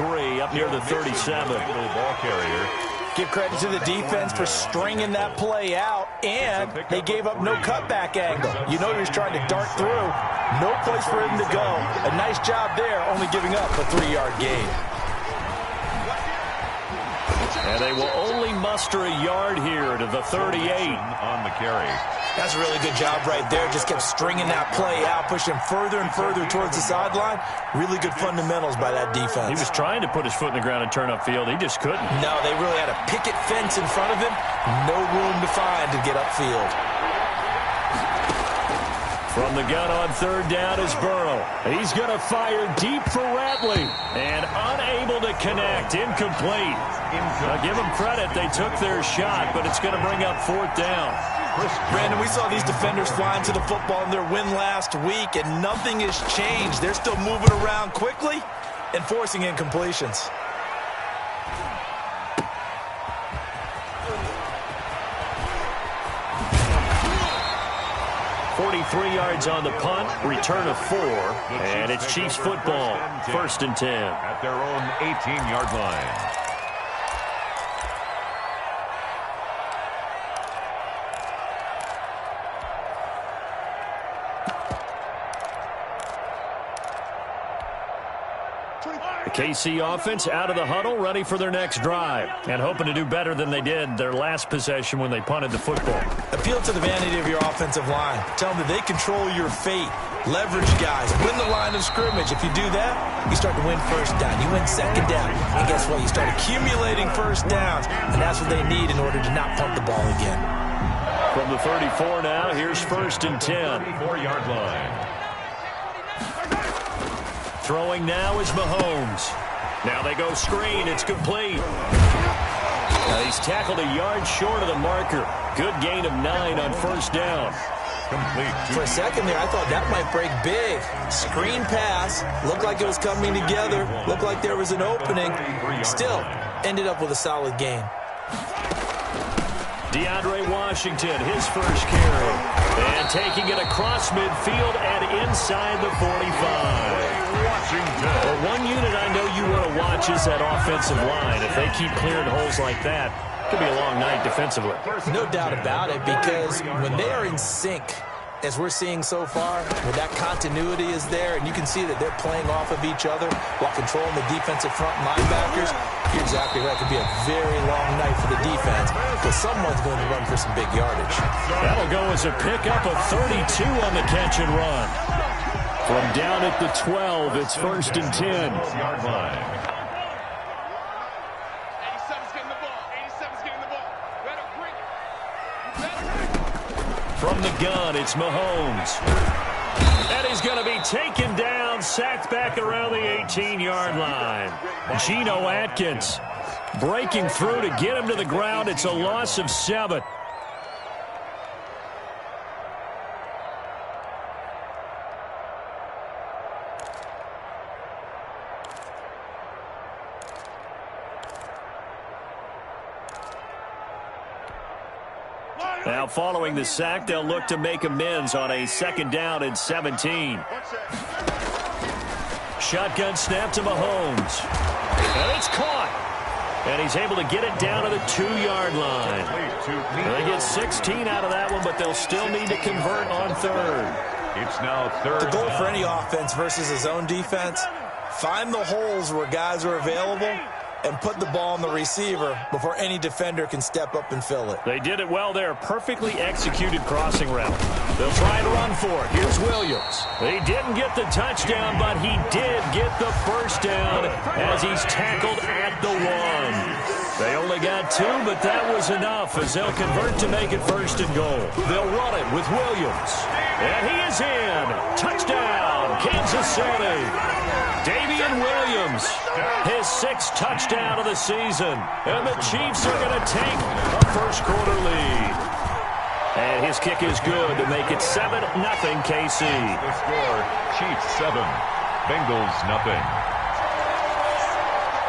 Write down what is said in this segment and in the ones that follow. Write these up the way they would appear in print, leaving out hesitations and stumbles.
3 up near the 37. Ball carrier. Give credit to the defense for stringing that play out, and they gave up no cutback angle. You know he was trying to dart through. No place for him to go. A nice job there, only giving up a 3-yard gain. And they will only muster a yard here to the 38. On the carry. That's a really good job right there. Just kept stringing that play out, pushing further and further towards the sideline. Really good fundamentals by that defense. He was trying to put his foot in the ground and turn upfield. He just couldn't. No, they really had a picket fence in front of him. No room to find to get upfield. From the gun on 3rd down is Burrow. He's going to fire deep for Ratley. And unable to connect. Incomplete. Now give them credit. They took their shot, but it's going to bring up 4th down. Brandon, we saw these defenders flying to the football in their win last week, and nothing has changed. They're still moving around quickly and forcing incompletions. .43 yards on the punt, return of 4, and it's Chiefs football, 1st and 10. At their own 18-yard line. The KC offense out of the huddle, ready for their next drive, and hoping to do better than they did their last possession when they punted the football. Appeal to the vanity of your offensive line. Tell them that they control your fate. Leverage guys. Win the line of scrimmage. If you do that, you start to win 1st down. You win 2nd down. And guess what? You start accumulating 1st downs, and that's what they need in order to not punt the ball again. From the 34 now, here's 1st and 10. 4-yard line. Throwing now is Mahomes. Now they go screen. It's complete. Now he's tackled a yard short of the marker. Good gain of 9 on 1st down. Complete. For a second there, I thought that might break big. Screen pass. Looked like it was coming together. Looked like there was an opening. Still, ended up with a solid gain. DeAndre Washington, his first carry. And taking it across midfield and inside the 45. Well, one unit I know you want to watch is that offensive line. If they keep clearing holes like that, it could be a long night defensively. No doubt about it, because when they are in sync, as we're seeing so far, when that continuity is there, and you can see that they're playing off of each other while controlling the defensive front linebackers, you're exactly right. It could be a very long night for the defense, because someone's going to run for some big yardage. That'll go as a pickup of 32 on the catch and run. From down at the 12, it's 1st and 10. Yard line. 87's getting the ball. 87's getting the ball. Better bring it. From the gun, it's Mahomes. And he's going to be taken down, sacked back around the 18-yard line. Geno Atkins breaking through to get him to the ground. It's a loss of 7. Now, following the sack, they'll look to make amends on a 2nd down and 17. Shotgun snap to Mahomes. And it's caught. And he's able to get it down to the 2-yard line. They get 16 out of that one, but they'll still need to convert on 3rd. It's now 3rd. The goal for any offense versus a zone defense, find the holes where guys are available and put the ball on the receiver before any defender can step up and fill it. They did it well there. Perfectly executed crossing route. They'll try and run for it. Here's Williams. He didn't get the touchdown, but he did get the 1st down as he's tackled at the 1. They only got 2, but that was enough as they'll convert to make it 1st and goal. They'll run it with Williams. And he is in. Touchdown, Kansas City. Davian Williams, his 6th touchdown of the season. And the Chiefs are going to take a first-quarter lead. And his kick is good to make it 7-0 KC. The score, Chiefs 7, Bengals 0.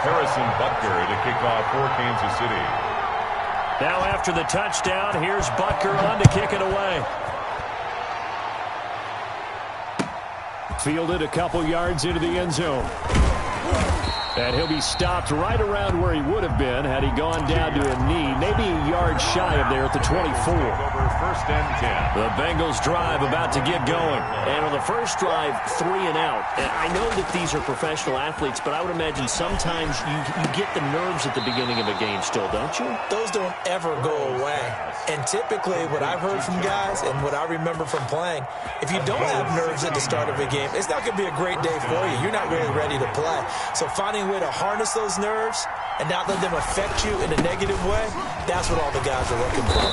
Harrison Butker to kick off for Kansas City. Now after the touchdown, here's Butker on to kick it away. Fielded a couple yards into the end zone. And he'll be stopped right around where he would have been had he gone down to a knee, maybe a yard shy of there at the 24. Over first and 10. The Bengals drive about to get going. And on the first drive, 3 and out. And I know that these are professional athletes, but I would imagine sometimes you get the nerves at the beginning of a game still, don't you? Those don't ever go away. And typically what I've heard from guys and what I remember from playing, if you don't have nerves at the start of a game, it's not going to be a great day for you. You're not really ready to play. So finding a way to harness those nerves and not let them affect you in a negative way, that's what all the guys are looking for.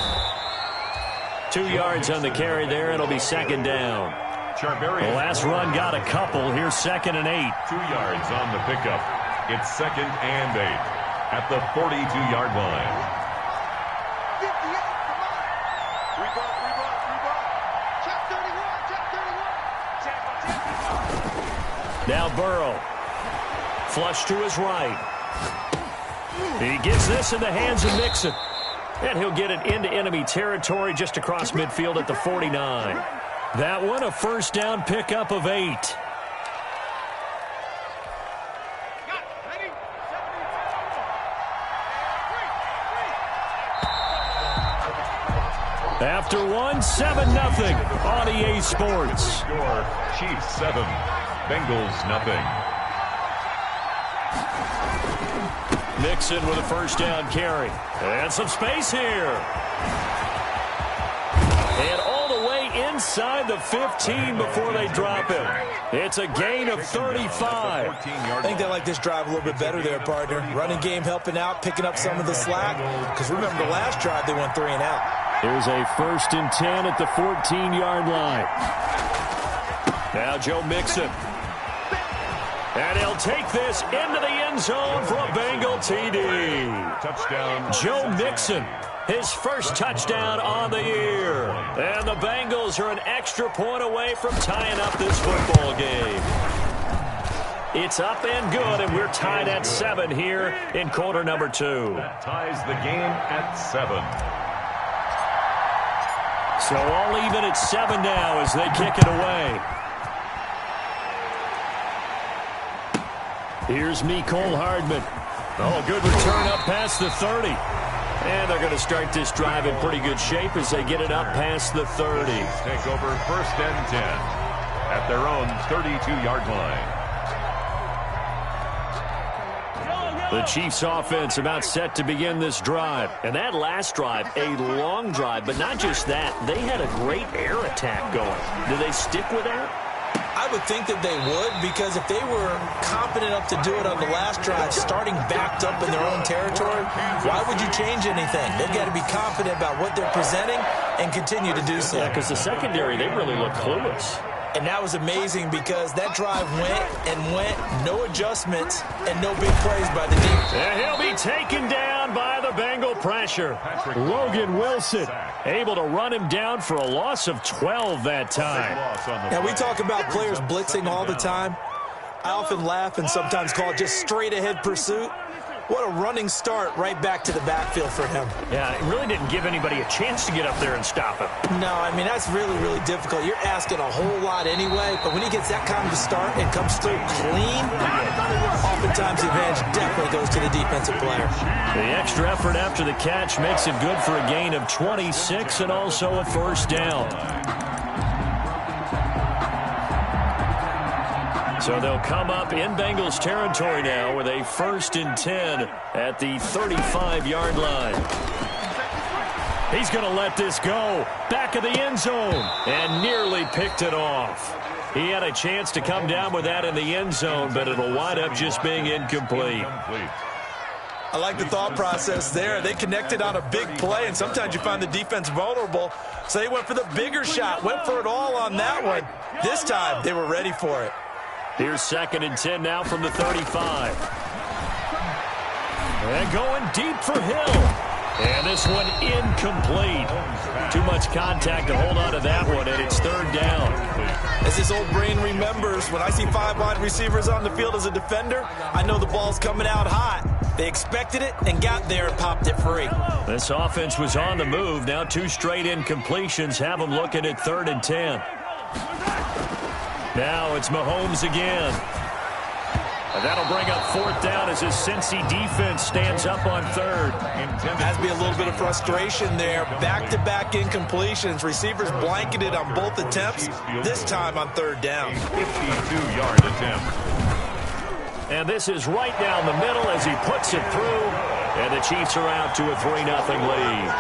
2 yards on the carry there. It'll be second down. The last run got a couple. Here's 2nd and 8. 2 yards on the pickup. It's 2nd and 8 at the 42-yard line. Now Burrow. Flush to his right. He gets this in the hands of Mixon. And he'll get it into enemy territory just across midfield at the 49. That one a first down pickup of 8. After one, 7-0 on EA Sports. Score, Chiefs 7, Bengals nothing. Mixon with a first down carry. And some space here. And all the way inside the 15 before they drop him. It's a gain of 35. I think they like this drive a little bit better there, partner. Running game helping out, picking up some of the slack. Because remember, the last drive they went 3 and out. Here's a 1st and 10 at the 14-yard line. Now Joe Mixon. And he'll take this into the end zone for a Bengal TD. Touchdown. Joe Mixon, his first touchdown on the year. And the Bengals are an extra point away from tying up this football game. It's up and good, and we're tied at 7 here in quarter number 2. That ties the game at 7. So all even at 7 now as they kick it away. Here's Mecole Hardman. Oh, good return up past the 30. And they're going to start this drive in pretty good shape as they get it up past the 30. Take over first and 10 at their own 32-yard line. The Chiefs offense about set to begin this drive. And that last drive, a long drive, but not just that. They had a great air attack going. Do they stick with that? I would think that they would, because if they were competent enough to do it on the last drive, starting backed up in their own territory, why would you change anything? They've got to be confident about what they're presenting and continue to do so. Yeah, because the secondary, they really look clueless. And that was amazing because that drive went and went, no adjustments, and no big plays by the defense. And he'll be taken down by the Bengal pressure. Logan Wilson able to run him down for a loss of 12 that time. Now, we talk about players blitzing all the time. I often laugh and sometimes call it just straight-ahead pursuit. What a running start right back to the backfield for him. Yeah, it really didn't give anybody a chance to get up there and stop him. No, I mean, that's really, really difficult. You're asking a whole lot anyway, but when he gets that kind of a start and comes through clean, oftentimes the advantage definitely goes to the defensive player. The extra effort after the catch makes it good for a gain of 26 and also a first down. So they'll come up in Bengals territory now with a 1st and 10 at the 35-yard line. He's going to let this go. Back of the end zone. And nearly picked it off. He had a chance to come down with that in the end zone, but it'll wind up just being incomplete. I like the thought process there. They connected on a big play, and sometimes you find the defense vulnerable. So they went for the bigger shot, went for it all on that one. This time, they were ready for it. Here's 2nd and 10 now from the 35. And going deep for Hill. And this one incomplete. Too much contact to hold on to that one, and it's 3rd down. As this old brain remembers, when I see 5 wide receivers on the field as a defender, I know the ball's coming out hot. They expected it and got there and popped it free. This offense was on the move. Now 2 straight incompletions have them looking at 3rd and 10. Now it's Mahomes again. And that'll bring up fourth down as his Cincy defense stands up on third. Has to be a little bit of frustration there. Back-to-back incompletions. Receivers blanketed on both attempts, this time on third down. 52-yard attempt. And this is right down the middle as he puts it through. And the Chiefs are out to a 3-0 lead.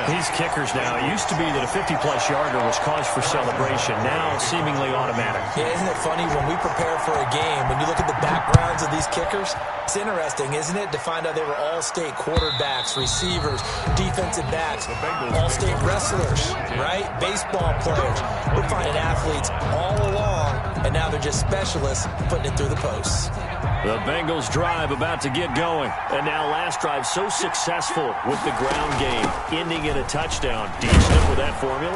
These kickers now, it used to be that a 50-plus yarder was cause for celebration. Now seemingly automatic. Yeah, isn't it funny when we prepare for a game, when you look at the backgrounds of these kickers, it's interesting, isn't it, to find out they were all-state quarterbacks, receivers, defensive backs, all-state wrestlers, right? Baseball players. We're finding athletes all along, and now they're just specialists putting it through the posts. The Bengals drive about to get going. And now last drive so successful with the ground game, ending in a touchdown. Do you stick with that formula?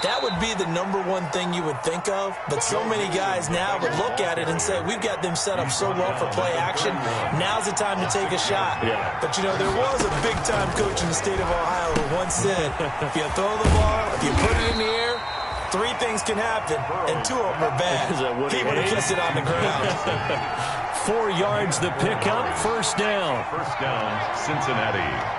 That would be the #1 thing you would think of, but so many guys now would look at it and say, we've got them set up so well for play action, now's the time to take a shot. Yeah. But, you know, there was a big-time coach in the state of Ohio who once said, if you throw the ball, if you put it in the air, 3 things can happen, and 2 of them are bad. He would have kept it on the ground. 4 yards the pickup, first down. First down, Cincinnati.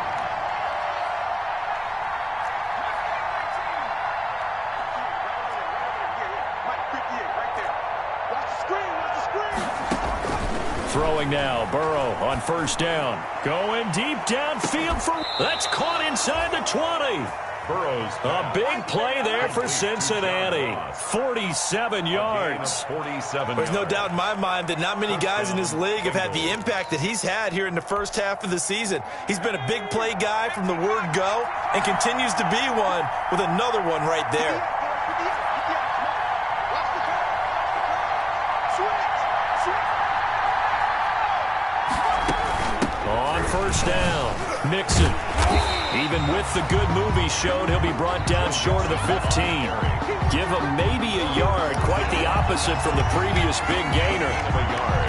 Throwing now, Burrow on first down. Going deep downfield for... That's caught inside the 20. Burrow's A big play there for Cincinnati. 47 yards. 47 There's no doubt in my mind that not many guys in this league have had the impact that he's had here in the first half of the season. He's been a big play guy from the word go and continues to be one with another one right there. On first down, Mixon. Even with the good move he showed, he'll be brought down short of the 15. Give him maybe a yard, quite the opposite from the previous big gainer.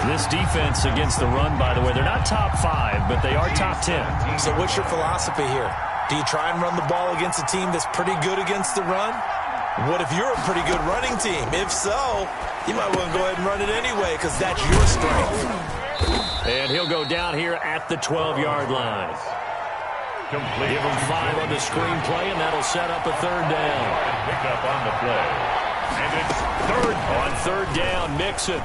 This defense against the run, by the way, they're not top 5, but they are top 10. So what's your philosophy here? Do you try and run the ball against a team that's pretty good against the run? What if you're a pretty good running team? If so, you might want to go ahead and run it anyway because that's your strength. And he'll go down here at the 12-yard line. Complete. Give him 5 on the screenplay, and that'll set up a third down. Pick up on the play. And it's third. On third down, Mixon.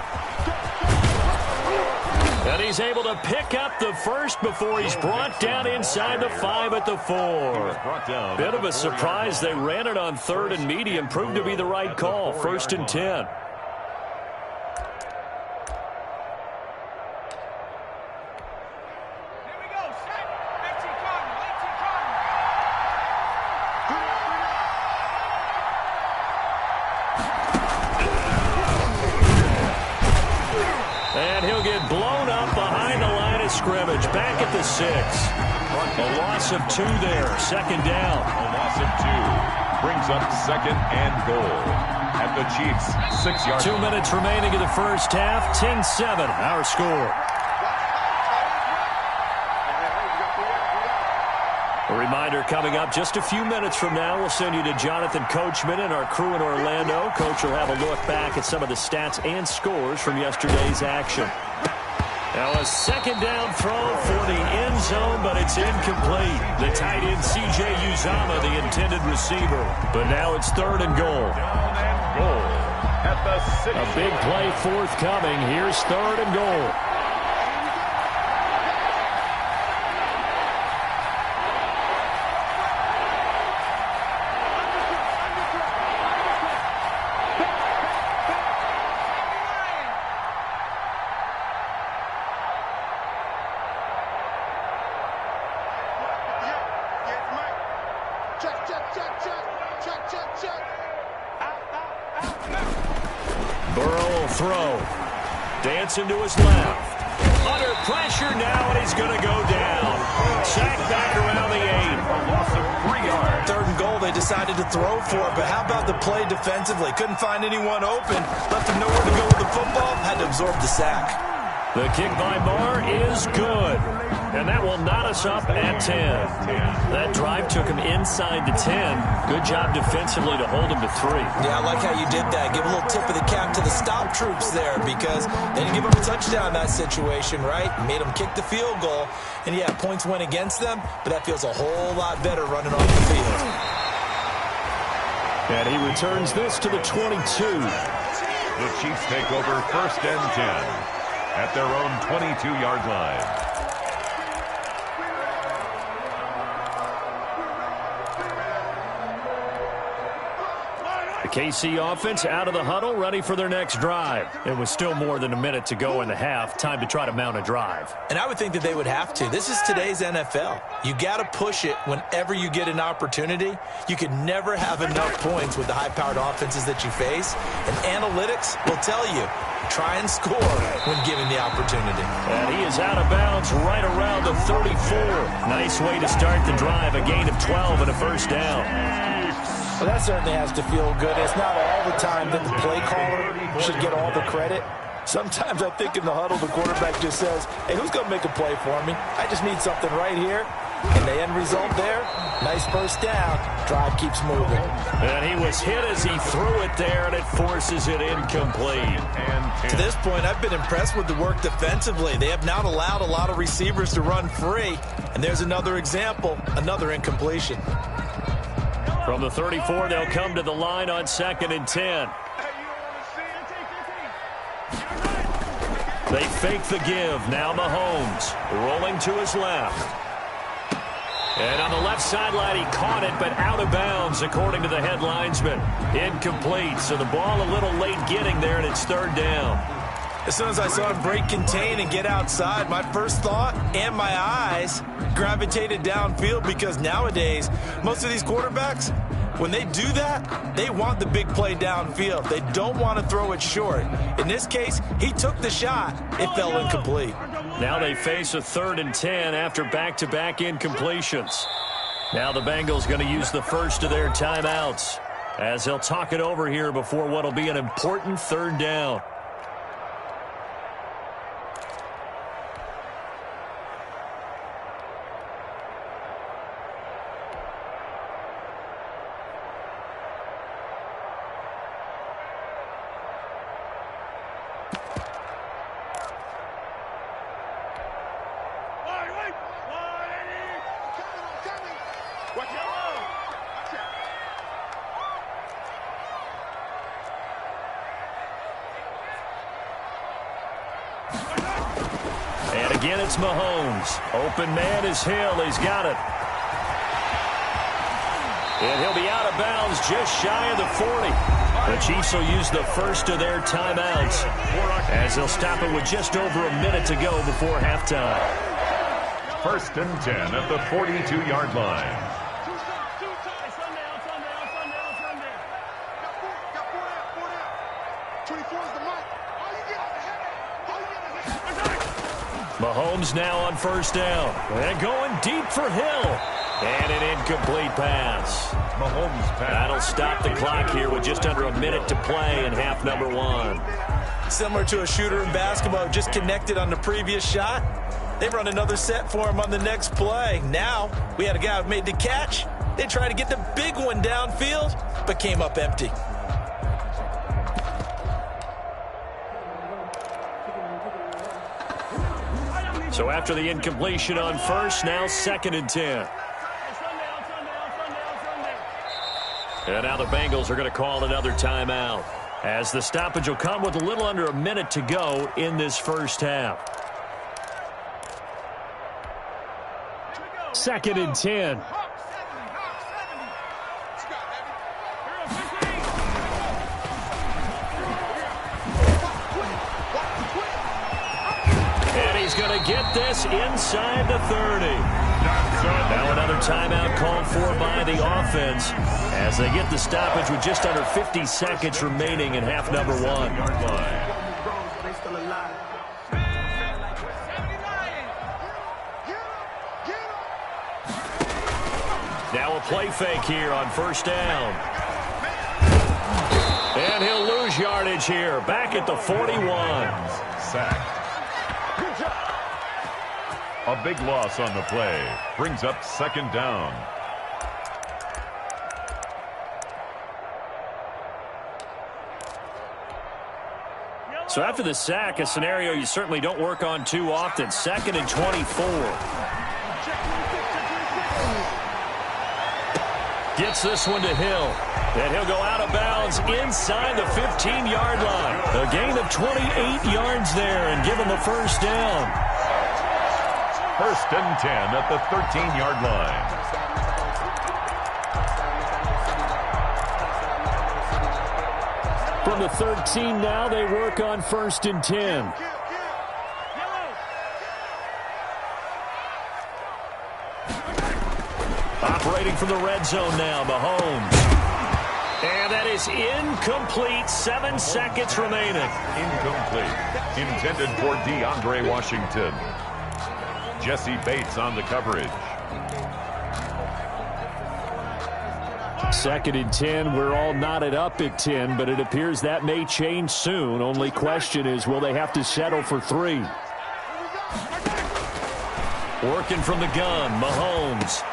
And he's able to pick up the first before he's brought down inside the 5 at the 4. Bit of a surprise. They ran it on third and medium. Proved to be the right call. First and 10. And he'll get blown up behind the line of scrimmage. Back at the 6. A loss of 2 there. Second down. A loss of 2. Brings up second and goal. At the Chiefs, 6-yard. 2 minutes remaining in the first half. 10-7, our score. A reminder coming up just a few minutes from now, we'll send you to Jonathan Coachman and our crew in Orlando. Coach will have a look back at some of the stats and scores from yesterday's action. Now a second down throw for the end zone, but it's incomplete. The tight end C.J. Uzama, the intended receiver. But now it's third and goal. Down and goal. At the 6. A big play forthcoming. Here's third and goal. Burrow will throw. Dancing to his left. Under pressure now, and he's going to go down. Sacked back around the 8. A loss of 3 yards. Third and goal, they decided to throw for it, but how about the play defensively? Couldn't find anyone open. Left him nowhere to go with the football. Had to absorb the sack. The kick by Marr is good. And that will knot us up at 10. That drive took him inside the 10. Good job defensively to hold him to 3. Yeah, I like how you did that. Give a little tip of the cap to the stop troops there because they didn't give up a touchdown in that situation, right? Made them kick the field goal. And, yeah, points went against them, but that feels a whole lot better running off the field. And he returns this to the 22. The Chiefs take over 1st and 10 at their own 22-yard line. The KC offense out of the huddle, ready for their next drive. It was still more than a minute to go in the half. Time to try to mount a drive. And I would think that they would have to. This is today's NFL. You got to push it whenever you get an opportunity. You can never have enough points with the high-powered offenses that you face. And analytics will tell you, try and score when given the opportunity. And he is out of bounds right around the 34. Nice way to start the drive. A gain of 12 and a first down. Well, that certainly has to feel good. It's not all the time that the play caller should get all the credit. Sometimes I think in the huddle, the quarterback just says, hey, who's going to make a play for me? I just need something right here. And the end result there, nice first down. Drive keeps moving. And he was hit as he threw it there, and it forces it incomplete. To this point, I've been impressed with the work defensively. They have not allowed a lot of receivers to run free. And there's another example, another incompletion. From the 34, they'll come to the line on 2nd and 10. They fake the give. Now Mahomes rolling to his left. And on the left sideline, he caught it, but out of bounds, according to the head linesman. Incomplete, so the ball a little late getting there, and it's 3rd down. As soon as I saw him break contain and get outside, my first thought and my eyes gravitated downfield because nowadays, most of these quarterbacks, when they do that, they want the big play downfield. They don't want to throw it short. In this case, he took the shot. It fell incomplete. Now they face a 3rd and 10 after back-to-back incompletions. Now the Bengals going to use the first of their timeouts as they'll talk it over here before what will be an important 3rd down. And again, it's Mahomes. Open man is Hill. He's got it. And he'll be out of bounds just shy of the 40. The Chiefs will use the first of their timeouts as they'll stop it with just over a minute to go before halftime. 1st and 10 at the 42-yard line. Mahomes now on 1st down. And going deep for Hill. And an incomplete pass. Mahomes pass. That'll stop the clock here with just under a minute to play in half number 1. Similar to a shooter in basketball, just connected on the previous shot. They run another set for him on the next play. Now, we had a guy who made the catch. They tried to get the big one downfield, but came up empty. So after the incompletion on first, now 2nd and 10. And now the Bengals are going to call another timeout, as the stoppage will come with a little under a minute to go in this first half. 2nd and 10. And he's going to get this inside the 30. Now another timeout called for by the offense as they get the stoppage with just under 50 seconds remaining in half number 1. Now a play fake here on 1st down. And he'll lose yardage here, back at the 41. Sack. A big loss on the play. Brings up second down. So after the sack, a scenario you certainly don't work on too often. 2nd and 24. Gets this one to Hill. And he'll go out of bounds inside the 15-yard line. A gain of 28 yards there and give him a first down. 1st and 10 at the 13-yard line. From the 13 now, they work on 1st and 10. Operating from the red zone now, Mahomes. And that is incomplete. 7 seconds remaining. Incomplete. Intended for DeAndre Washington. Jesse Bates on the coverage. 2nd and 10. We're all knotted up at 10, but it appears that may change soon. Only question is, will they have to settle for 3? Working from the gun, Mahomes.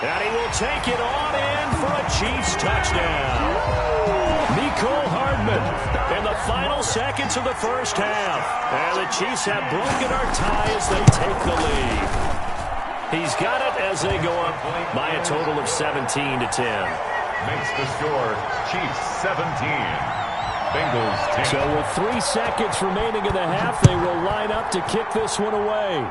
And he will take it on in for a Chiefs touchdown. Mecole Hardman in the final seconds of the first half. And the Chiefs have broken our tie as they take the lead. He's got it as they go up by a total of 17-10. Makes the score Chiefs 17. Bengals 10. So with 3 seconds remaining in the half, they will line up to kick this one away.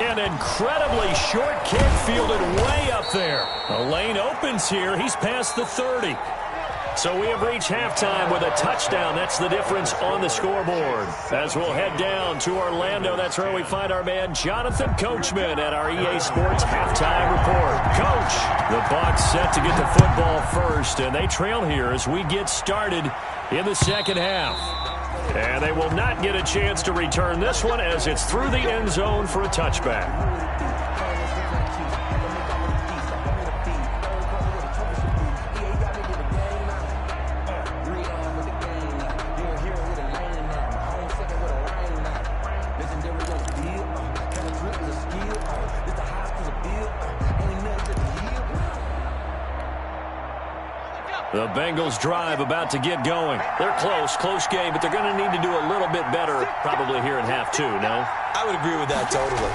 An incredibly short kick fielded way up there. The lane opens here. He's past the 30. So we have reached halftime with a touchdown. That's the difference on the scoreboard. As we'll head down to Orlando, that's where we find our man Jonathan Coachman at our EA Sports Halftime Report. Coach, the Bucs set to get the football first, and they trail here as we get started in the second half. And they will not get a chance to return this one as it's through the end zone for a touchback. The Bengals drive about to get going. They're close game, but they're going to need to do a little bit better probably here in half 2, no? I would agree with that totally.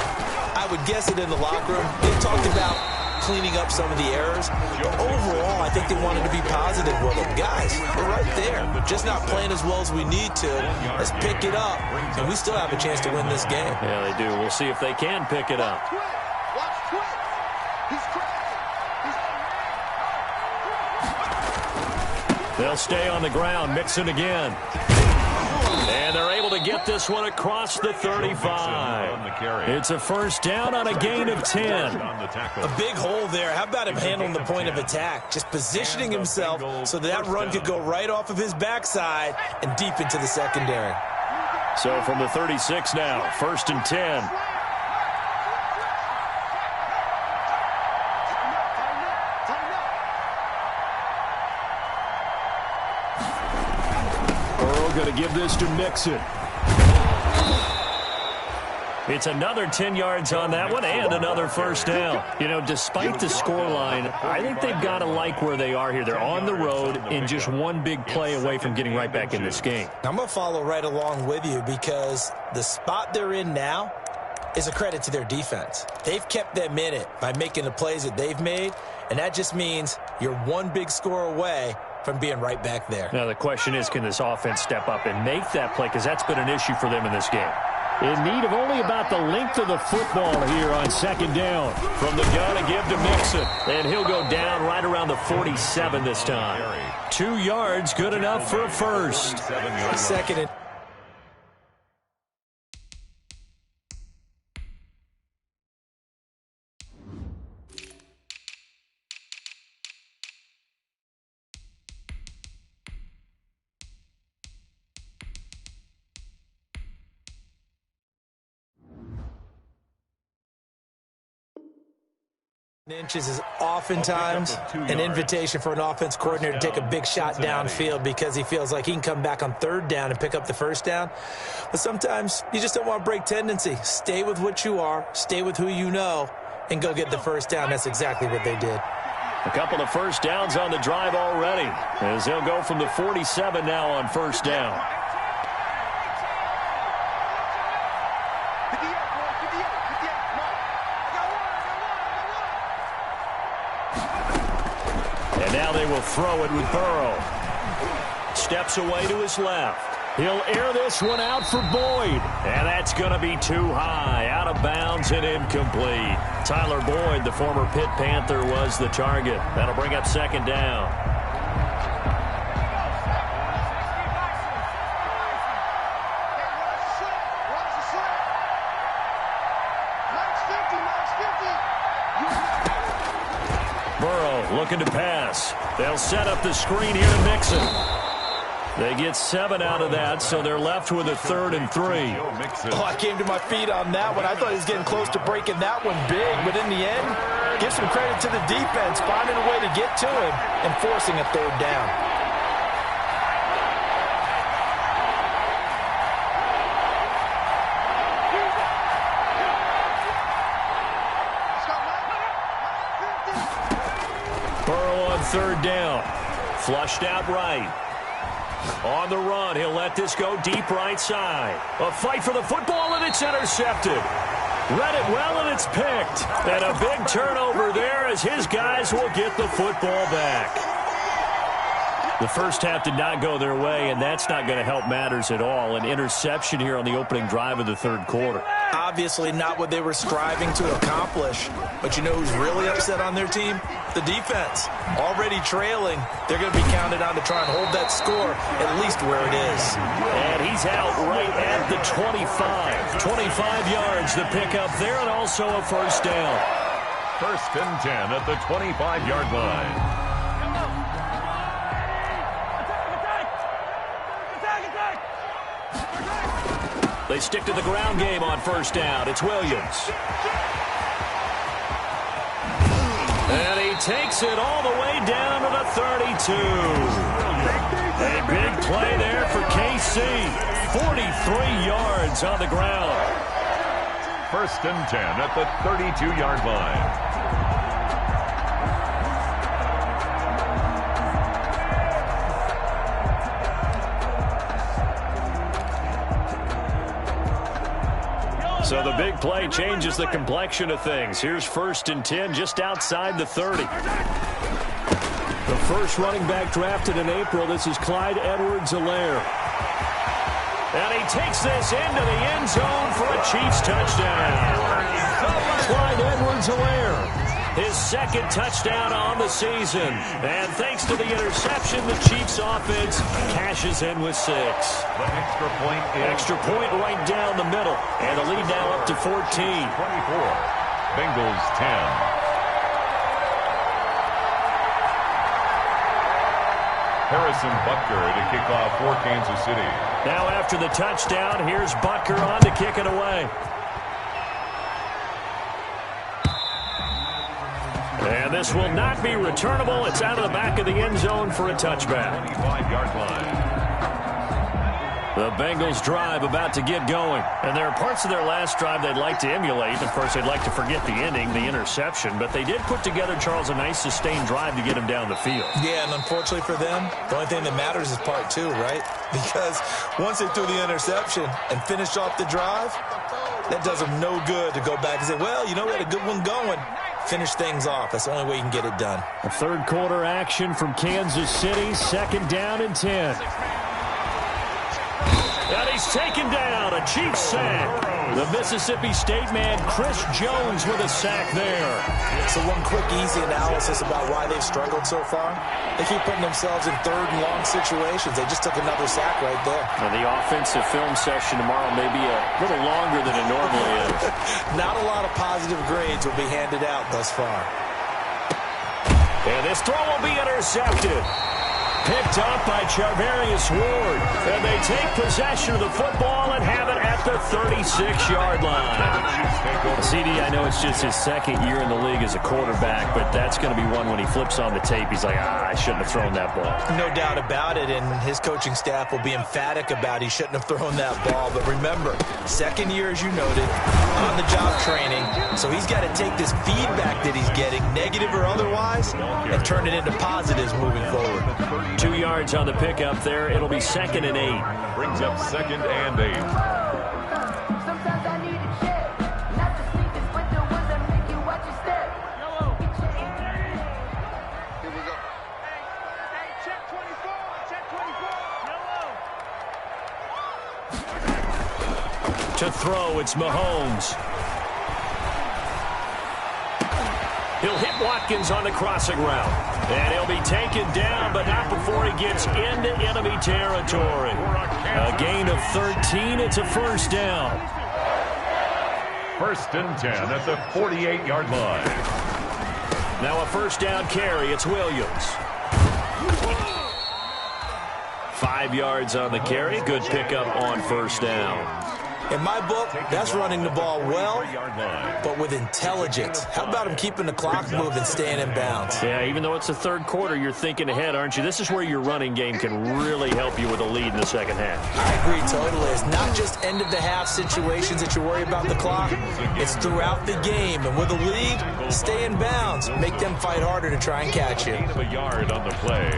I would guess it in the locker room. They talked about cleaning up some of the errors. But overall, I think they wanted to be positive with them. Guys, we're right there. Just not playing as well as we need to. Let's pick it up, and we still have a chance to win this game. Yeah, they do. We'll see if they can pick it up. They'll stay on the ground. Mixon again. And they're able to get this one across the 35. It's a first down on a gain of 10. A big hole there. How about him handling the point of attack? Just positioning himself so that run could go right off of his backside and deep into the secondary. So from the 36 now, 1st and 10. Going to give this to Mixon. It's another 10 yards on that one and another first down. You know, despite the scoreline, I think they've got to like where they are here. They're on the road and just one big play away from getting right back in this game. I'm going to follow right along with you because the spot they're in now is a credit to their defense. They've kept them in it by making the plays that they've made, and that just means you're one big score away from being right back there. Now the question is, can this offense step up and make that play? Because that's been an issue for them in this game. In need of only about the length of the football here on 2nd down. From the gun, a give to Mixon. And he'll go down right around the 47 this time. 2 yards, good enough for a first. 2nd and Inches is oftentimes an invitation for an offense coordinator to take a big shot downfield because he feels like he can come back on third down and pick up the first down. But sometimes you just don't want to break tendency. Stay with what you are, stay with who you know, and go get the first down. That's exactly what they did. A couple of first downs on the drive already, as they'll go from the 47 now on first down. And now they will throw it with Burrow. Steps away to his left. He'll air this one out for Boyd. And that's going to be too high. Out of bounds and incomplete. Tyler Boyd, the former Pitt Panther, was the target. That'll bring up second down. Burrow looking to pass. They'll set up the screen here to Mixon. They get 7 out of that, so they're left with a 3rd and 3. Oh, I came to my feet on that one. I thought he was getting close to breaking that one big, but in the end, give some credit to the defense, finding a way to get to him and forcing a 3rd down. Burrow on 3rd down. Flushed out right. On the run, he'll let this go deep right side. A fight for the football, and it's intercepted. Read it well, and it's picked. And a big turnover there as his guys will get the football back. The first half did not go their way, and that's not going to help matters at all. An interception here on the opening drive of the 3rd quarter. Obviously not what they were striving to accomplish. But you know who's really upset on their team? The defense. Already trailing. They're going to be counted on to try and hold that score at least where it is. And he's out right at the 25. 25 yards to pick up there, and also a first down. 1st and 10 at the 25-yard line. They stick to the ground game on first down. It's Williams. And he takes it all the way down to the 32. A big play there for KC. 43 yards on the ground. 1st and 10 at the 32-yard line. So the big play changes the complexion of things. Here's 1st and 10 just outside the 30. The first running back drafted in April. This is Clyde Edwards-Helaire. And he takes this into the end zone for a Chiefs touchdown. Clyde Edwards-Helaire, his 2nd touchdown on the season. And thanks to the interception, the Chiefs offense cashes in with 6. The extra point right down the middle. And the lead now up to 14. 24. Bengals 10. Harrison Butker to kick off for Kansas City. Now after the touchdown, here's Butker on to kick it away. And this will not be returnable. It's out of the back of the end zone for a touchback. 25-yard line. The Bengals drive about to get going. And there are parts of their last drive they'd like to emulate. Of course, they'd like to forget the ending, the interception. But they did put together, Charles, a nice sustained drive to get him down the field. Yeah, and unfortunately for them, the only thing that matters is part 2, right? Because once they threw the interception and finished off the drive, that does them no good to go back and say, well, you know, we had a good one going. Finish things off. That's the only way you can get it done. A 3rd quarter action from Kansas City. 2nd down and 10. And he's taken down. A Chiefs sack. The Mississippi State man, Chris Jones, with a sack there. So one quick, easy analysis about why they've struggled so far. They keep putting themselves in 3rd and long situations. They just took another sack right there. Now, the offensive film session tomorrow may be a little longer than it normally is. Not a lot of positive grades will be handed out thus far. And this throw will be intercepted. Picked up by Charvarius Ward. And they take possession of the football and have it at the 36-yard line. CD, I know it's just his second year in the league as a quarterback, but that's going to be one when he flips on the tape. He's like, I shouldn't have thrown that ball. No doubt about it, and his coaching staff will be emphatic about he shouldn't have thrown that ball. But remember, second year, as you noted, on-the-job training, so he's got to take this feedback that he's getting, negative or otherwise, and turn it into positives moving forward. 2 yards on the pickup there. It'll be 2nd and 8. Brings up 2nd and 8. To throw, it's Mahomes. He'll hit Watkins on the crossing route. And he'll be taken down, but not before he gets into enemy territory. A gain of 13. It's a first down. 1st and 10 at the 48-yard line. Now a first down carry. It's Williams. 5 yards on the carry. Good pickup on first down. In my book, that's running the ball well, but with intelligence. How about him keeping the clock moving, staying in bounds? Yeah, even though it's the third quarter, you're thinking ahead, aren't you? This is where your running game can really help you with a lead in the second half. I agree totally. It's not just end-of-the-half situations that you worry about the clock. It's throughout the game. And with a lead, stay in bounds. Make them fight harder to try and catch you. Gain of a yard on the play.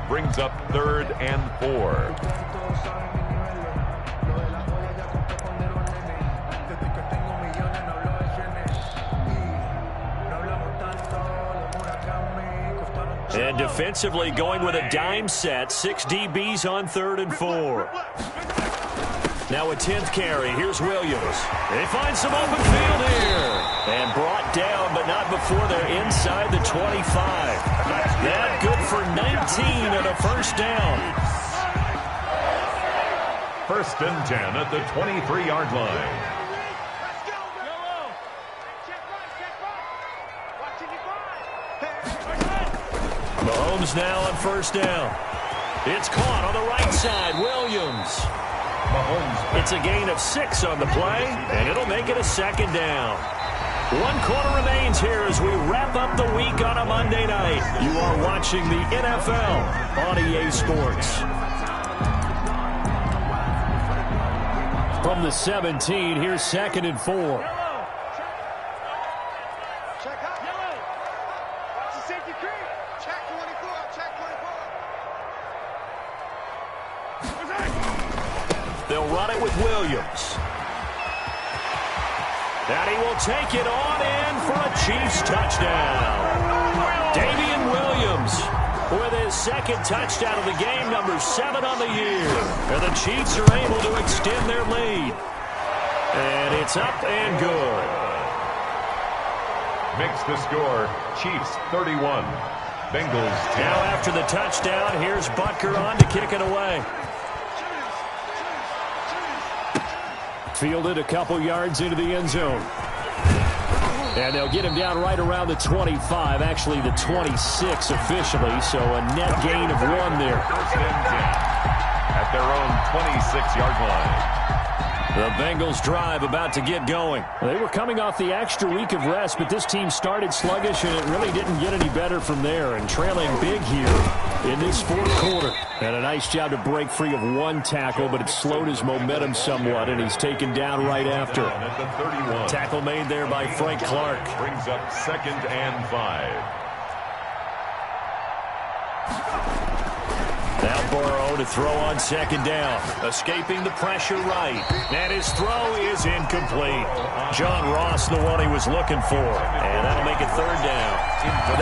Brings up 3rd and 4. And defensively going with a dime set. 6 DBs on 3rd and 4. Now a 10th carry. Here's Williams. They find some open field here. And brought down, but not before they're inside the 25. That good for 19 and a first down. 1st and 10 at the 23-yard line. Mahomes now on first down. It's caught on the right side. Williams. Mahomes. It's a gain of 6 on the play, and it'll make it a second down. 1 quarter remains here as we wrap up the week on a Monday night. You are watching the NFL on EA Sports. From the 17, here's 2nd and 4. They'll run it with Williams. And he will take it on in for a Chiefs touchdown. Damian Williams with his 2nd touchdown of the game, number 7 on the year. And the Chiefs are able to extend their lead. And it's up and good. Makes the score Chiefs 31, Bengals 10. Now after the touchdown, here's Butker on to kick it away. Fielded a couple yards into the end zone. And they'll get him down right around the 25, actually the 26 officially, so a net gain of 1 there. 1st and 10 at their own 26-yard line. The Bengals drive about to get going. They were coming off the extra week of rest, but this team started sluggish, and it really didn't get any better from there, and trailing big here in this 4th quarter. And a nice job to break free of 1 tackle, but it slowed his momentum somewhat, and he's taken down right after. At the 31. Tackle made there by Frank Clark. Brings up 2nd and 5. Now Burrow to throw on 2nd down. Escaping the pressure right. And his throw is incomplete. John Ross, the one he was looking for. And that'll make it 3rd down.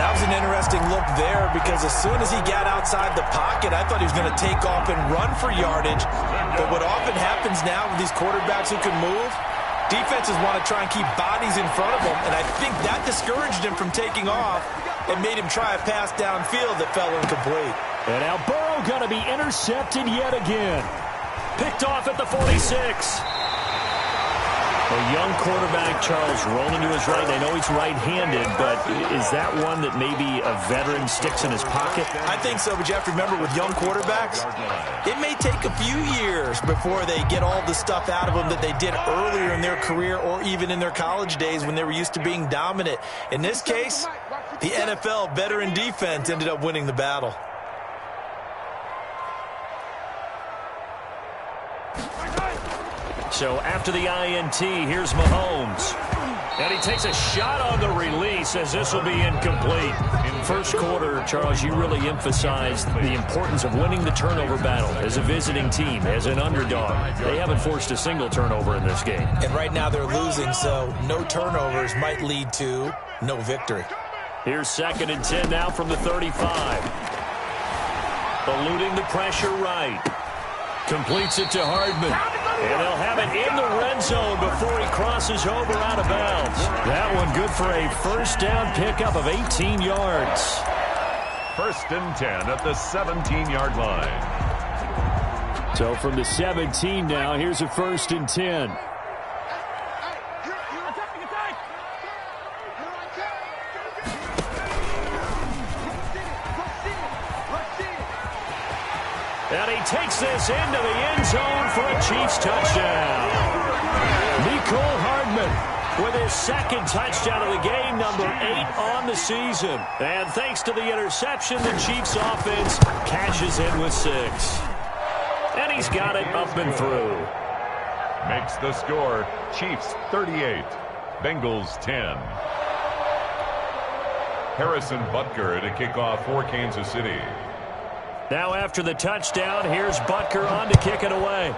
That was an interesting look there because as soon as he got outside the pocket, I thought he was going to take off and run for yardage. But what often happens now with these quarterbacks who can move, defenses want to try and keep bodies in front of them. And I think that discouraged him from taking off and made him try a pass downfield that fell incomplete. And now Burrow going to be intercepted yet again. Picked off at the 46. A young quarterback, Charles, rolling to his right. I know he's right-handed, but is that one that maybe a veteran sticks in his pocket? I think so, but you have to remember with young quarterbacks, it may take a few years before they get all the stuff out of them that they did earlier in their career or even in their college days when they were used to being dominant. In this case, the NFL veteran defense ended up winning the battle. So after the INT, here's Mahomes. And he takes a shot on the release as this will be incomplete. In first quarter, Charles, you really emphasized the importance of winning the turnover battle as a visiting team, as an underdog. They haven't forced a single turnover in this game. And right now they're losing, so no turnovers might lead to no victory. Here's 2nd and 10 now from the 35. Eluding the pressure right. Completes it to Hardman. And they'll have it in the red zone before he crosses over out of bounds. That one good for a first down pickup of 18 yards. 1st and 10 at the 17-yard line. So from the 17 now, here's a 1st and 10. And he takes this into the end zone for a Chiefs touchdown. Mecole Hardman with his 2nd touchdown of the game, number 8 on the season. And thanks to the interception, the Chiefs offense cashes in with 6. And he's got it up and through. Makes the score Chiefs 38, Bengals 10. Harrison Butker to kick off for Kansas City. Now after the touchdown, here's Butker on to kick it away.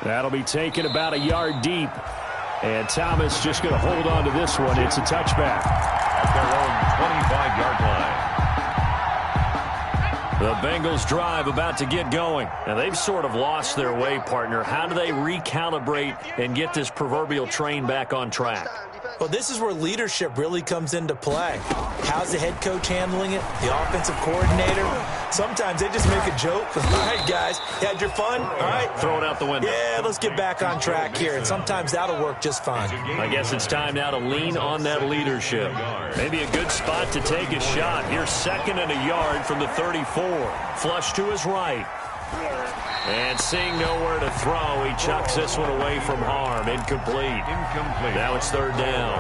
That'll be taken about a yard deep. And Thomas just going to hold on to this one. It's a touchback. At their own 25-yard line. The Bengals drive about to get going. And they've sort of lost their way, partner. How do they recalibrate and get this proverbial train back on track? Well, this is where leadership really comes into play. How's the head coach handling it? The offensive coordinator? Sometimes they just make a joke. All right, guys, you had your fun? All right. Throw it out the window. Yeah, let's get back on track here. And sometimes that'll work just fine. I guess it's time now to lean on that leadership. Maybe a good spot to take a shot. Here's 2nd and a yard from the 34. Flush to his right. And seeing nowhere to throw, he chucks this one away from harm. Incomplete. Now it's 3rd down.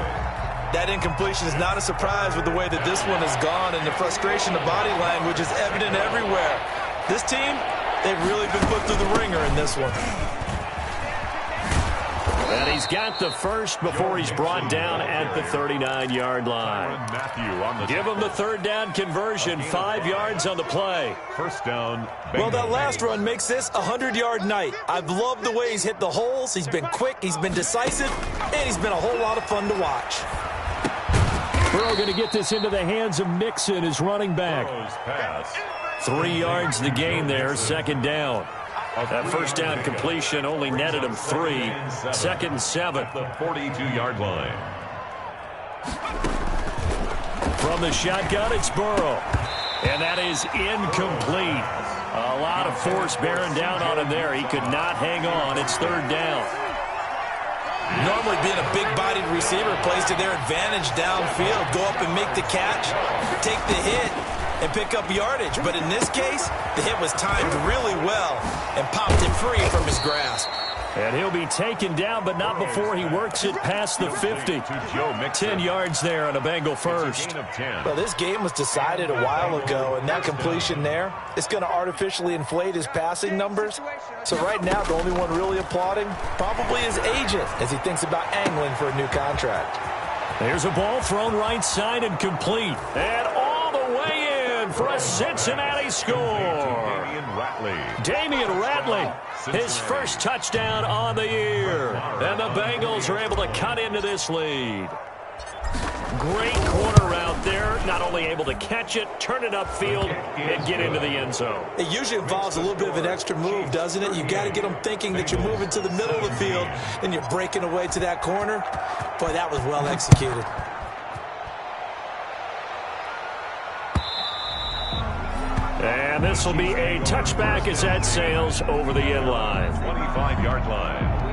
That incompletion is not a surprise with the way that this one has gone, and the frustration of body language is evident everywhere. This team, they've really been put through the ringer in this one. And he's got the first before he's brought down at the 39-yard line. Give him the 3rd down conversion, 5 yards on the play. 1st down. Well, that last run makes this a 100-yard night. I've loved the way he's hit the holes. He's been quick, he's been decisive, and he's been a whole lot of fun to watch. Burrow going to get this into the hands of Mixon, his running back. 3 yards the gain there, 2nd down. That 1st down completion only netted him 3. 2nd and 7. The 42-yard line. From the shotgun, it's Burrow. And that is incomplete. A lot of force bearing down on him there. He could not hang on. It's 3rd down. Normally being a big-bodied receiver plays to their advantage downfield. Go up and make the catch, take the hit, and pick up yardage. But in this case, the hit was timed really well and popped it free from his grasp. And he'll be taken down, but not before he works it past the 50. 10 yards there on a Bengal first. Well, this game was decided a while ago, and that completion there is going to artificially inflate his passing numbers. So right now, the only one really applauding probably his agent as he thinks about angling for a new contract. There's a ball thrown right side and complete. And all the way in for a Cincinnati score. Damian Ratley, his first touchdown on the year. And the Bengals are able to cut into this lead. Great corner route there. Not only able to catch it, turn it upfield, and get into the end zone. It usually involves a little bit of an extra move, doesn't it? You've got to get them thinking that you're moving to the middle of the field, and you're breaking away to that corner. Boy, that was well executed. And And this will be a touchback as that sails over the end line. 25-yard line.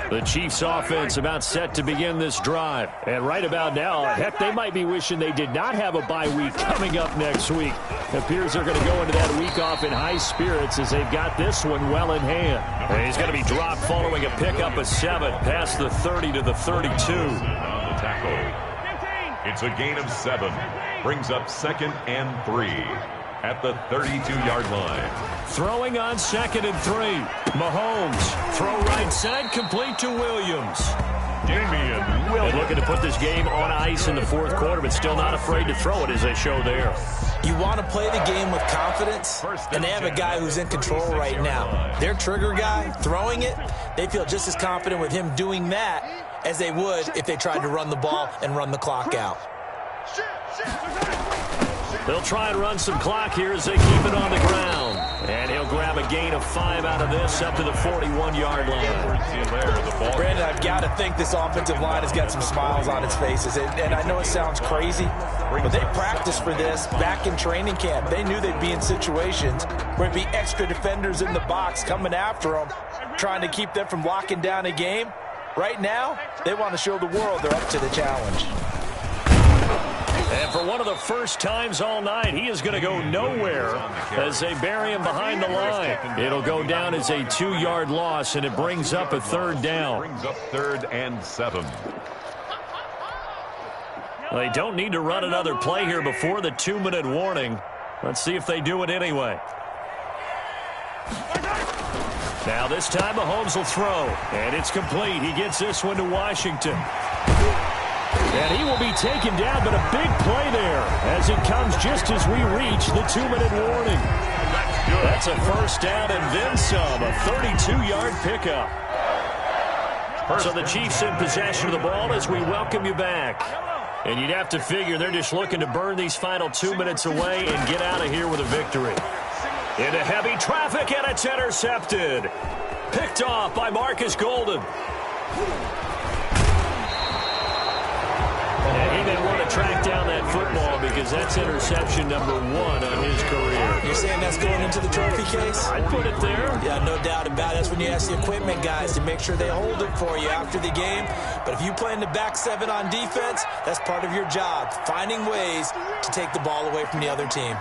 The Chiefs offense about set to begin this drive. And right about now, heck, they might be wishing they did not have a bye week coming up next week. It appears they're going to go into that week off in high spirits as they've got this one well in hand. And he's going to be dropped following a pickup of 7 past the 30 to the 32. On the tackle. It's a gain of 7. Brings up 2nd and 3 at the 32-yard line. Throwing on 2nd and 3. Mahomes, throw right side, complete to Williams. Damian Williams looking to put this game on ice in the 4th quarter, but still not afraid to throw it as they show there. You want to play the game with confidence, and they have a guy who's in control right now. Their trigger guy, throwing it, they feel just as confident with him doing that as they would if they tried to run the ball and run the clock out. They'll try and run some clock here as they keep it on the ground. And he'll grab a gain of 5 out of this up to the 41-yard line. Brandon, I've got to think this offensive line has got some smiles on its faces. And I know it sounds crazy, but they practiced for this back in training camp. They knew they'd be in situations where it'd be extra defenders in the box coming after them, trying to keep them from locking down a game. Right now, they want to show the world they're up to the challenge. And for one of the first times all night, he is going to go nowhere as they bury him behind the line. It'll go down as a 2-yard loss, and it brings up a 3rd down. Brings up 3rd and 7. They don't need to run another play here before the 2-minute warning. Let's see if they do it anyway. Now this time Mahomes will throw, and it's complete. He gets this one to Washington. And he will be taken down, but a big play there as it comes just as we reach the 2-minute warning. That's a 1st down and then some, a 32-yard pickup. So the Chiefs in possession of the ball as we welcome you back. And you'd have to figure they're just looking to burn these final 2 minutes away and get out of here with a victory. Into heavy traffic, and it's intercepted. Picked off by Marcus Golden. And he may want to track down that football because that's interception number 1 on his career. You're saying that's going into the trophy case? I'd put it there. Yeah, no doubt about it. That's when you ask the equipment guys to make sure they hold it for you after the game. But if you play in the back 7 on defense, that's part of your job, finding ways to take the ball away from the other team.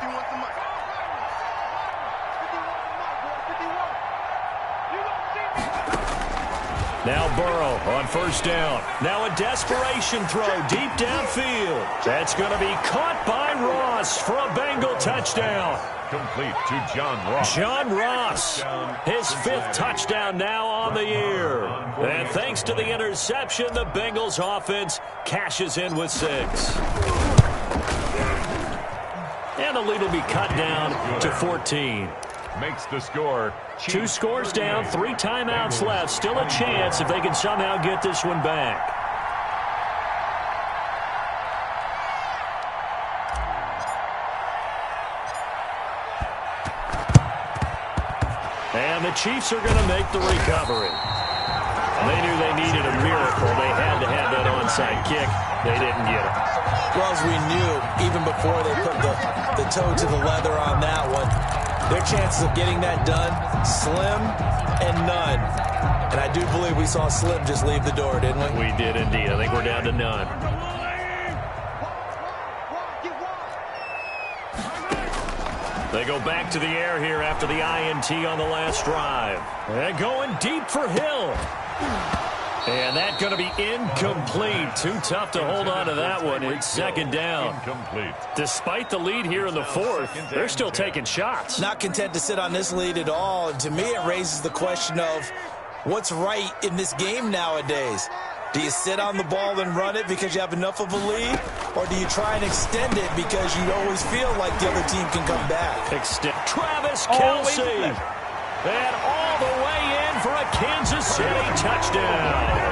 Now Burrow on 1st down. Now a desperation throw deep downfield. That's going to be caught by Ross for a Bengal touchdown. Complete to John Ross. John Ross, his 5th touchdown now on the year. And thanks to the interception, the Bengals offense cashes in with 6. And the lead will be cut down to 14. Makes the score. 2 scores down, 3 timeouts left. Still a chance if they can somehow get this one back. And the Chiefs are going to make the recovery. They knew they needed a miracle. They had to have that onside kick. They didn't get it. Well, as we knew, even before they put the toe to the leather on that one, their chances of getting that done, slim and none. And I do believe we saw Slim just leave the door, didn't we? We did indeed. I think we're down to none. They go back to the air here after the INT on the last drive. And going deep for Hill. And that's going to be incomplete. Too tough to hold on to that one. It's 2nd down. Incomplete. Despite the lead here in the 4th, they're still taking shots. Not content to sit on this lead at all. And to me, it raises the question of what's right in this game nowadays. Do you sit on the ball and run it because you have enough of a lead? Or do you try and extend it because you always feel like the other team can come back? Extend. Travis Kelce. And all the way in for a Kansas City touchdown.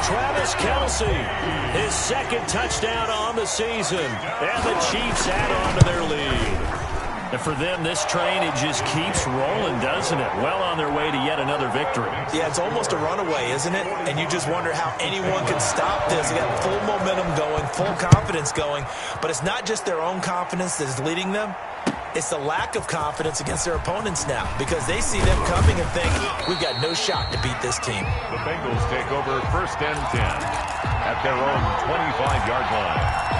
Travis Kelce, his 2nd touchdown on the season. And the Chiefs add on to their lead. And for them, this train, it just keeps rolling, doesn't it? Well on their way to yet another victory. Yeah, it's almost a runaway, isn't it? And you just wonder how anyone can stop this. They got full momentum going, full confidence going. But it's not just their own confidence that is leading them. It's the lack of confidence against their opponents now because they see them coming and think, we've got no shot to beat this team. The Bengals take over 1st and 10 at their own 25-yard line.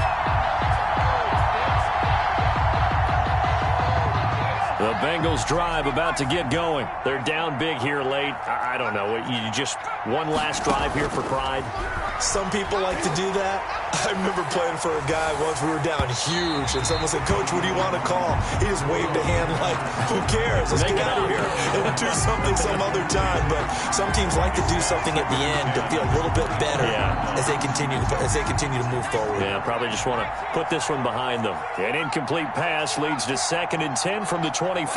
The Bengals drive about to get going. They're down big here late. I don't know. You just one last drive here for pride? Some people like to do that. I remember playing for a guy once. We were down huge, and someone said, Coach, what do you want to call? He just waved a hand like, who cares? Let's get out of here and do something some other time. But some teams like to do something at the end to feel a little bit better as they continue to move forward. Yeah, probably just want to put this one behind them. An incomplete pass leads to 2nd and 10 from the 25.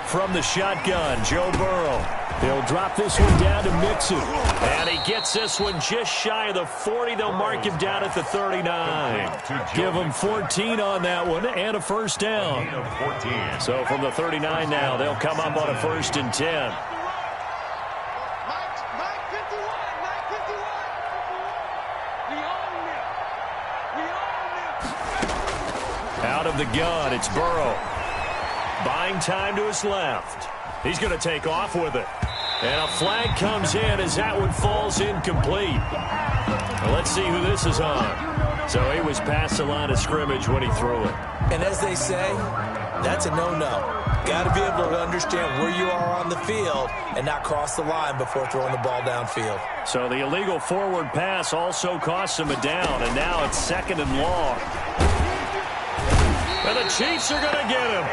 From the shotgun, Joe Burrow. He'll drop this one down to Mixon. And he gets this one just shy of the 40. They'll mark him down at the 39. Give him 14 on that one and a first down. So from the 39 now, they'll come up on a 1st and 10. Out of the gun, it's Burrow. Buying time to his left. He's going to take off with it. And a flag comes in as that one falls incomplete. Well, let's see who this is on. So he was past the line of scrimmage when he threw it. And as they say, that's a no-no. Got to be able to understand where you are on the field and not cross the line before throwing the ball downfield. So the illegal forward pass also cost him a down, and now it's 2nd and long. And the Chiefs are going to get him.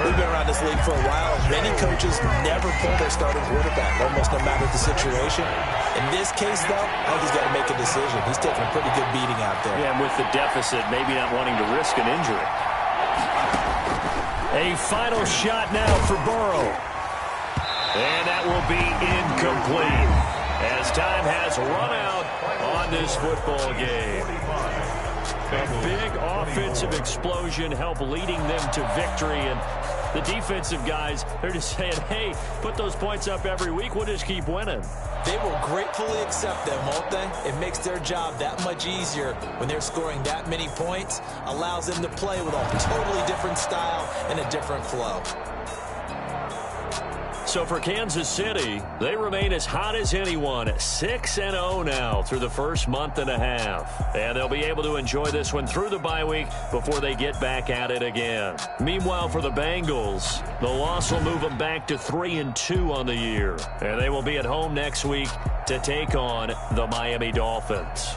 We've been around this league for a while. Many coaches never pull their starting quarterback, almost no matter the situation. In this case, though, I think he's got to make a decision. He's taking a pretty good beating out there. Yeah, and with the deficit, maybe not wanting to risk an injury. A final shot now for Burrow. And that will be incomplete as time has run out on this football game. A big offensive explosion helped leading them to victory. And the defensive guys, they're just saying, hey, put those points up every week. We'll just keep winning. They will gratefully accept them, won't they? It makes their job that much easier when they're scoring that many points. Allows them to play with a totally different style and a different flow. So for Kansas City, they remain as hot as anyone, 6-0 now through the first month and a half. And they'll be able to enjoy this one through the bye week before they get back at it again. Meanwhile, for the Bengals, the loss will move them back to 3-2 on the year. And they will be at home next week to take on the Miami Dolphins.